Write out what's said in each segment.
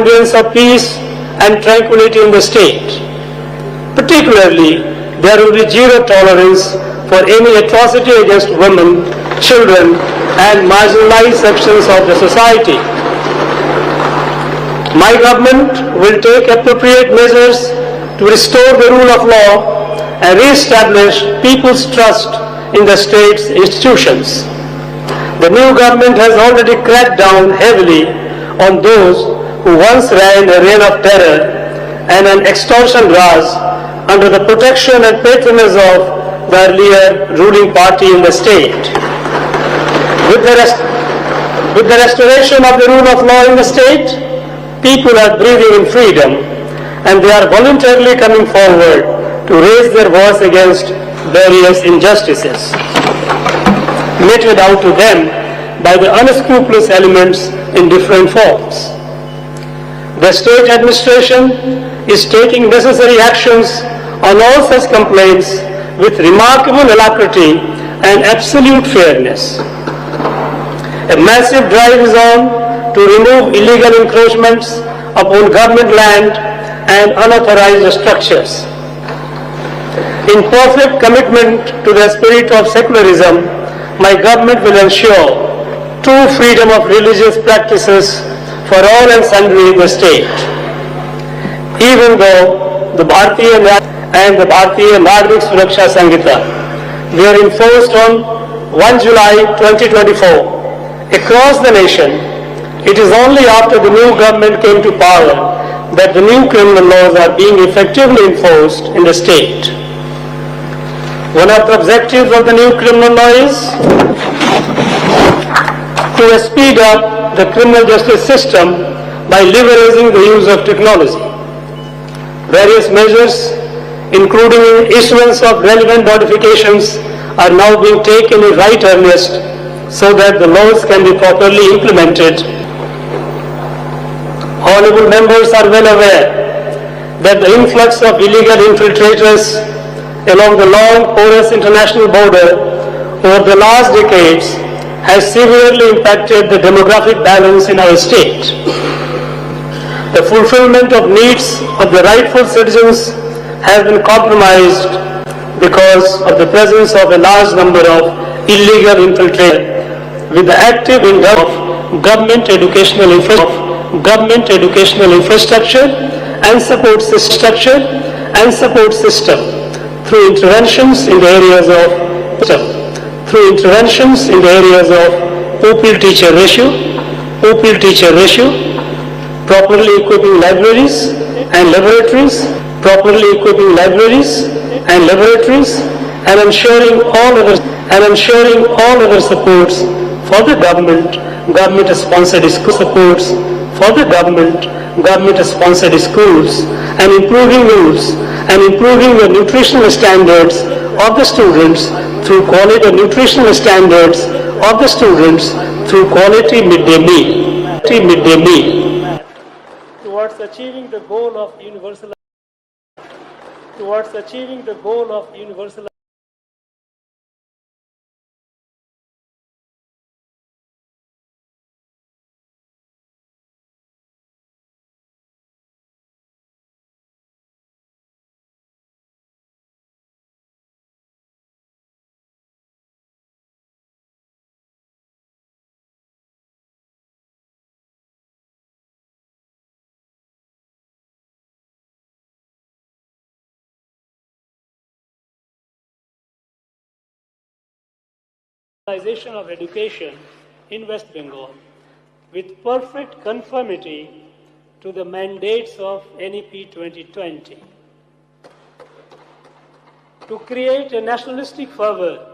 ambience of peace and tranquility in the state. Particularly, there will be zero tolerance for any atrocity against women, children, and marginalized sections of the society. My government will take appropriate measures to restore the rule of law and re-establish people's trust in the state's institutions. The new government has already cracked down heavily on those who once ran a reign of terror and an extortion raj under the protection and patronage of the earlier ruling party in the state. With the restoration of the rule of law in the state, people are breathing in freedom and they are voluntarily coming forward to raise their voice against various injustices meted out to them by the unscrupulous elements in different forms. The state administration is taking necessary actions on all such complaints with remarkable alacrity and absolute fairness. A massive drive is on to remove illegal encroachments upon government land and unauthorized structures. In perfect commitment to the spirit of secularism, my government will ensure true freedom of religious practices for all and sundry in the state. Even though the Bharatiya and the Bharatiya Nagrik Suraksha Sanhita were enforced on 1 July 2024 across the nation, it is only after the new government came to power that the new criminal laws are being effectively enforced in the state. One of the objectives of the new criminal law is to speed up the criminal justice system by leveraging the use of technology. Various measures, including issuance of relevant notifications, are now being taken in right earnest so that the laws can be properly implemented. Honorable members are well aware that the influx of illegal infiltrators along the long, porous international border over the last decades has severely impacted the demographic balance in our state. The fulfillment of needs of the rightful citizens has been compromised because of the presence of a large number of illegal infiltrators. With the active involvement of government educational infrastructure and support system through interventions in the areas of pupil-teacher ratio, properly equipping libraries and laboratories, and ensuring all other supports for the government-sponsored schools, and improving the nutritional standards of the students through quality midday meal. Towards achieving the goal of universal of education in West Bengal with perfect conformity to the mandates of NEP 2020. To create a nationalistic fervor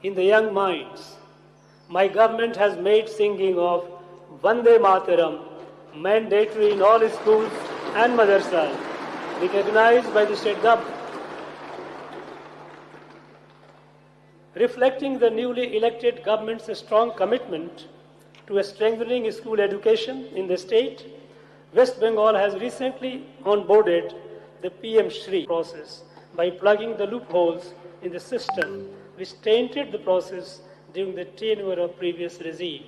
in the young minds, my government has made singing of Vande Mataram mandatory in all schools and madrasas, recognized by the state government. Reflecting the newly elected government's strong commitment to strengthening school education in the state, West Bengal has recently onboarded the PM Shri process by plugging the loopholes in the system which tainted the process during the tenure of previous regime.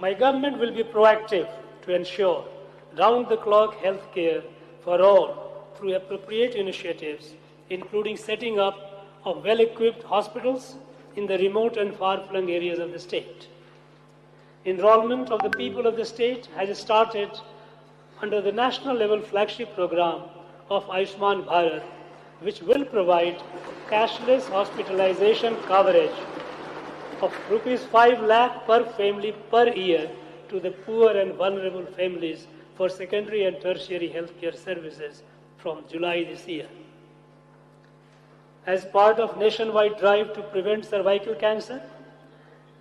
My government will be proactive to ensure round-the-clock health care for all through appropriate initiatives, including setting up of well-equipped hospitals in the remote and far-flung areas of the state. Enrollment of the people of the state has started under the national level flagship program of Ayushman Bharat, which will provide cashless hospitalization coverage of rupees 5 lakh per family per year to the poor and vulnerable families for secondary and tertiary healthcare services from July this year. As part of nationwide drive to prevent cervical cancer,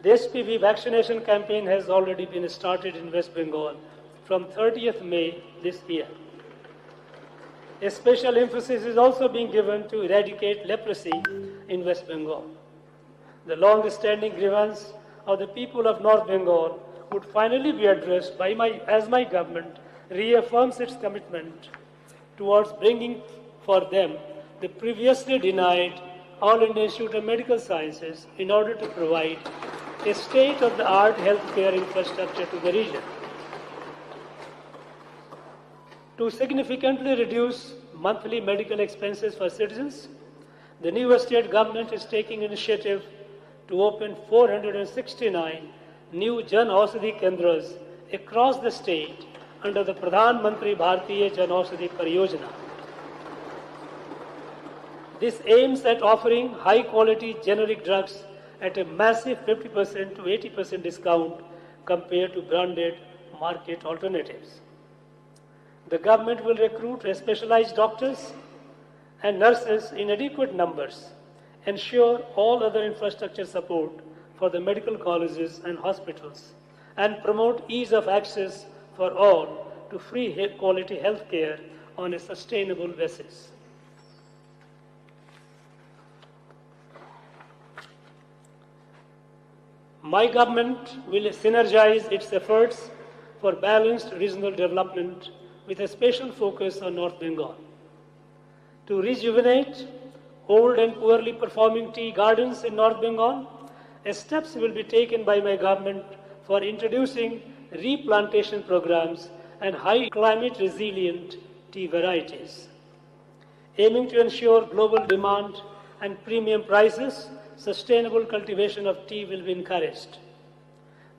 the SPV vaccination campaign has already been started in West Bengal from 30th May this year. A special emphasis is also being given to eradicate leprosy in West Bengal. The long-standing grievance of the people of North Bengal would finally be addressed as my government reaffirms its commitment towards bringing for them the previously denied All India Institute of Medical Sciences in order to provide a state-of-the-art healthcare infrastructure to the region. To significantly reduce monthly medical expenses for citizens, the new state government is taking initiative to open 469 new Jan Aushadhi Kendras across the state under the Pradhan Mantri Bharatiya Jan Aushadhi Pariyojana. This aims at offering high-quality generic drugs at a massive 50% to 80% discount compared to branded market alternatives. The government will recruit specialized doctors and nurses in adequate numbers, ensure all other infrastructure support for the medical colleges and hospitals, and promote ease of access for all to free quality health care on a sustainable basis. My government will synergize its efforts for balanced regional development with a special focus on North Bengal. To rejuvenate old and poorly performing tea gardens in North Bengal, steps will be taken by my government for introducing replantation programs and high climate resilient tea varieties. Aiming to ensure global demand and premium prices, sustainable cultivation of tea will be encouraged.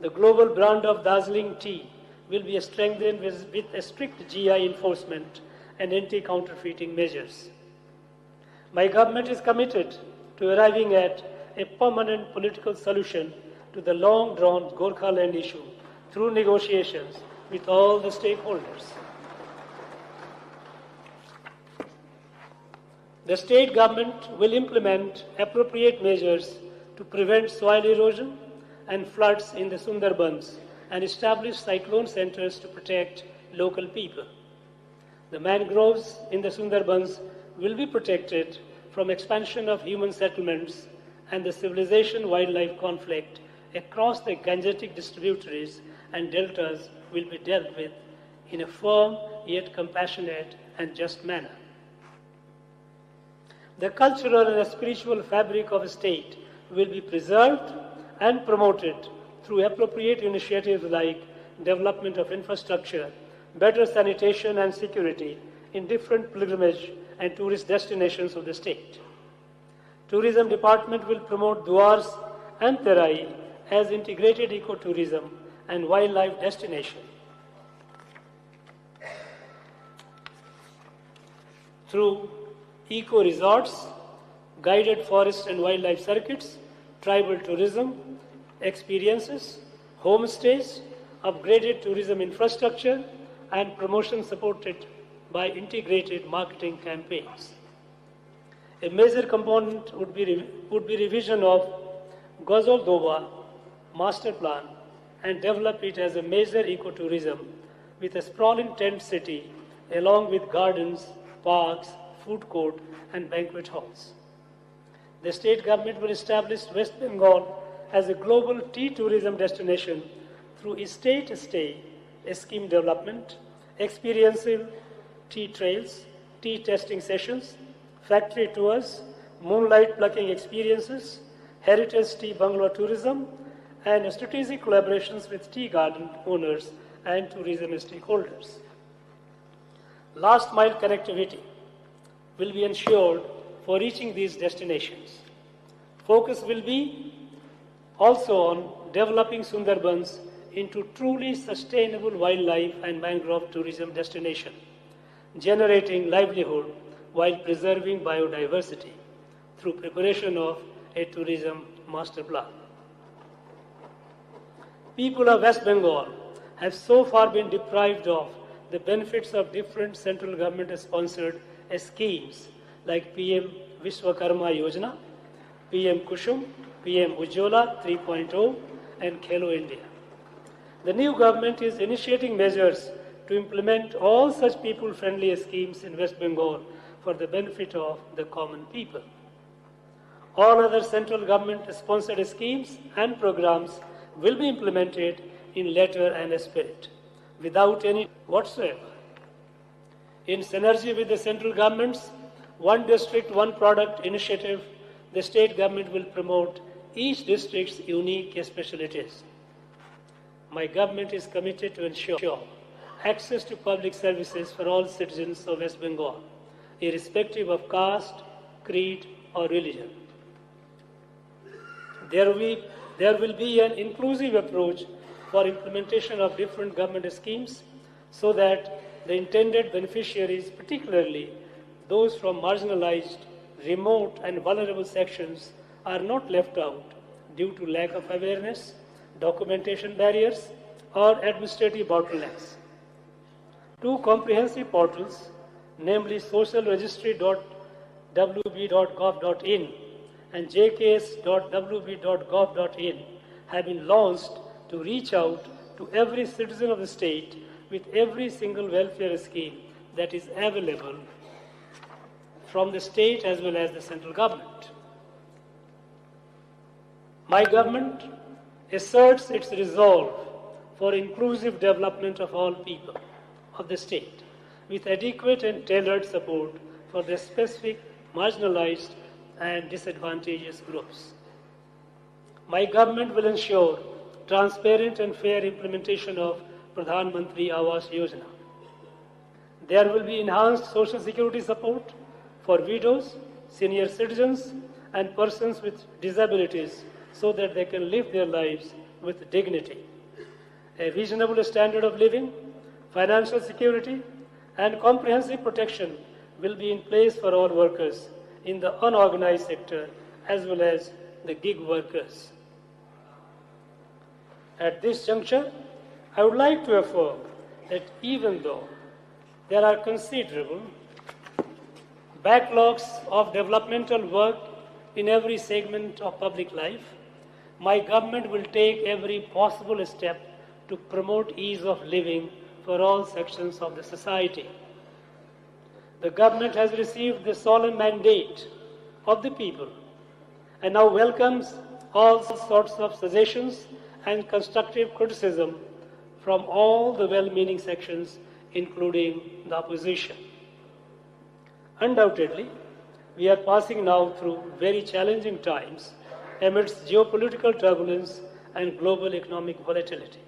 The global brand of dazzling tea will be strengthened with a strict GI enforcement and anti-counterfeiting measures. My government is committed to arriving at a permanent political solution to the long-drawn Gorkha land issue through negotiations with all the stakeholders. The state government will implement appropriate measures to prevent soil erosion and floods in the Sundarbans and establish cyclone centers to protect local people. The mangroves in the Sundarbans will be protected from expansion of human settlements, and the civilization-wildlife conflict across the Gangetic distributaries and deltas will be dealt with in a firm yet compassionate and just manner. The cultural and spiritual fabric of a state will be preserved and promoted through appropriate initiatives like development of infrastructure, better sanitation and security in different pilgrimage and tourist destinations of the state. Tourism Department will promote Duars and Terai as integrated ecotourism and wildlife destination. Through eco-resorts, guided forest and wildlife circuits, tribal tourism, experiences, homestays, upgraded tourism infrastructure, and promotion supported by integrated marketing campaigns. A major component would be revision of Ghazal Doba master plan and develop it as a major ecotourism with a sprawling tent city along with gardens, parks, food court, and banquet halls. The state government will establish West Bengal as a global tea tourism destination through state stay scheme development, experiential tea trails, tea testing sessions, factory tours, moonlight plucking experiences, heritage tea bungalow tourism, and strategic collaborations with tea garden owners and tourism stakeholders. Last mile connectivity will be ensured for reaching these destinations. Focus will be also on developing Sundarbans into truly sustainable wildlife and mangrove tourism destination, generating livelihood while preserving biodiversity through preparation of a tourism master plan. People of West Bengal have so far been deprived of the benefits of different central government-sponsored schemes like PM Vishwakarma Yojana, PM Kushum, PM Ujjola 3.0 and Khelo India. The new government is initiating measures to implement all such people-friendly schemes in West Bengal for the benefit of the common people. All other central government-sponsored schemes and programs will be implemented in letter and spirit, without any whatsoever. In synergy with the central government's One District, One Product initiative, the state government will promote each district's unique specialties. My government is committed to ensure access to public services for all citizens of West Bengal, irrespective of caste, creed, or religion. There will be an inclusive approach for implementation of different government schemes so that the intended beneficiaries, particularly those from marginalized, remote and vulnerable sections, are not left out due to lack of awareness, documentation barriers, or administrative bottlenecks. Two comprehensive portals, namely socialregistry.wb.gov.in and jks.wb.gov.in, have been launched to reach out to every citizen of the state with every single welfare scheme that is available from the state as well as the central government. My government asserts its resolve for inclusive development of all people of the state with adequate and tailored support for the specific marginalized and disadvantaged groups. My government will ensure transparent and fair implementation of Pradhan Mantri Awas Yojana. There will be enhanced social security support for widows, senior citizens, and persons with disabilities so that they can live their lives with dignity. A reasonable standard of living, financial security, and comprehensive protection will be in place for all workers in the unorganized sector as well as the gig workers. At this juncture, I would like to affirm that even though there are considerable backlogs of developmental work in every segment of public life, my government will take every possible step to promote ease of living for all sections of the society. The government has received the solemn mandate of the people and now welcomes all sorts of suggestions and constructive criticism from all the well-meaning sections, including the opposition. Undoubtedly, we are passing now through very challenging times amidst geopolitical turbulence and global economic volatility.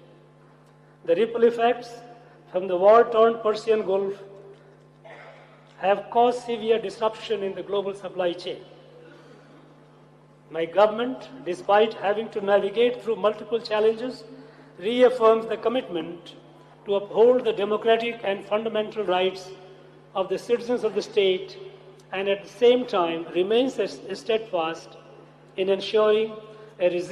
The ripple effects from the war-torn Persian Gulf have caused severe disruption in the global supply chain. My government, despite having to navigate through multiple challenges, reaffirms the commitment to uphold the democratic and fundamental rights of the citizens of the state and at the same time remains steadfast in ensuring a resilient